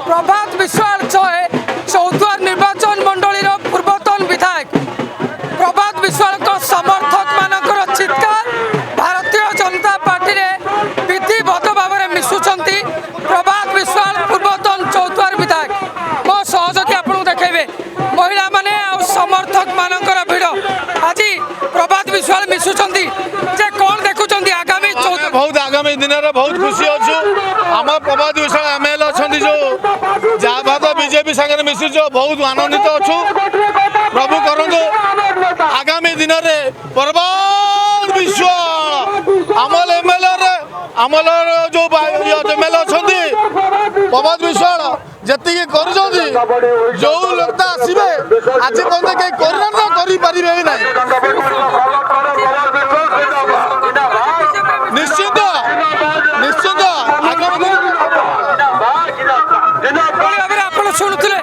प्रभात विश्वाल चौद्वार निर्वाचन मंडली पूर्वतन विधायक प्रभात विश्वाल समर्थक मानकर चित्कार भारतीय जनता पार्टी रे विधिवत भाव में मिशुंट प्रभात विश्वाल पूर्वतन चौद्वार विधायक मो सहयोगी आपको देखेबे महिला माने समर्थक मानकर भिड़ आज प्रभात विश्वाल मिशुंट जे कौन देखुं आगामी बहुत आगामी दिन में बहुत खुशी अच्छु आम प्रभात विश्वाल एमएलए अच्छा जो जहाँ भात बीजेपी सागर मिशुच बहुत आनंदित अच्छु प्रभु करंतु आगामी दिन में प्रभात विश्वाल आमल एमएलए आमल जो एमएलए अच्छा प्रभात विश्वाल जी कर जो लोक आसवे आज कहते कहीं करें ना निश्चित निश्चित आप शुणुले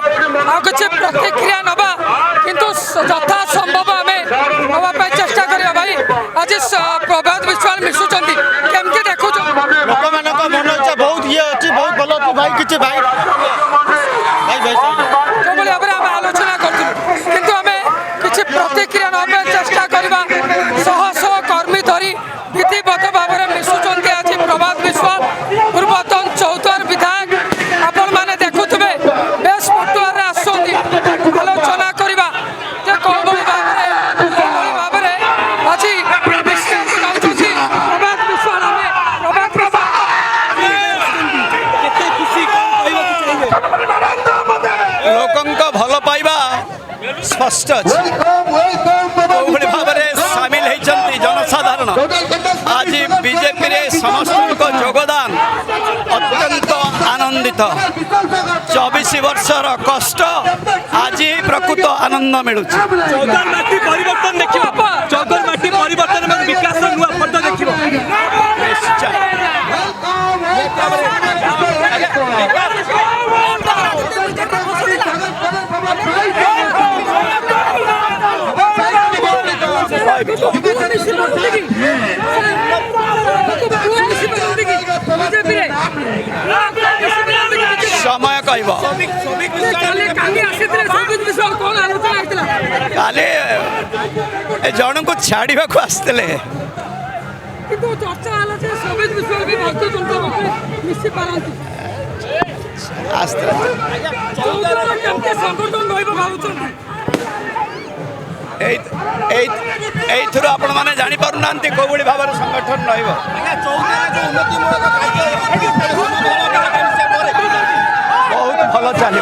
किसी प्रतिक्रिया नवा किंतु यथा संभव आम नापी चेष्टा करा भाई आज प्रभात विश्वाल मिशुंट केमती देखु लोक मान मन इच्छा बहुत ये अच्छी बहुत भल अच्छी भाई किसी भाई जो भाव आम आलोचना करूँ किंतु आम किसी प्रतिक्रिया नापी चेष्टा करवा शह शह कर्मी धरी विधिवत भाव में मिशुंट आज प्रभात विश्वाल पूर्वतन चौद्वार विधायक आपण मैंने देखुवे बेस पटुआर आलोचना करवा कौन भाव में आज प्रभात विश्वाल लोक भल पाइबा स्पष्ट अच्छी भाव में सामिल होती जनसाधारण आज बीजेपी रे समस्त योगदान अत्यंत आनंदित 24 वर्षर कष्ट आज प्रकृत आनंद मिलू जगन्नाथी परिवर्तन देखिबा जगन्नाथी परिवर्तन में विकास नुआ फोटो देखिबा समय कह काली जन को छाड़ा को आसते आपण मैंने जापर ना कौ भाव संगठन बहुत भल चलो।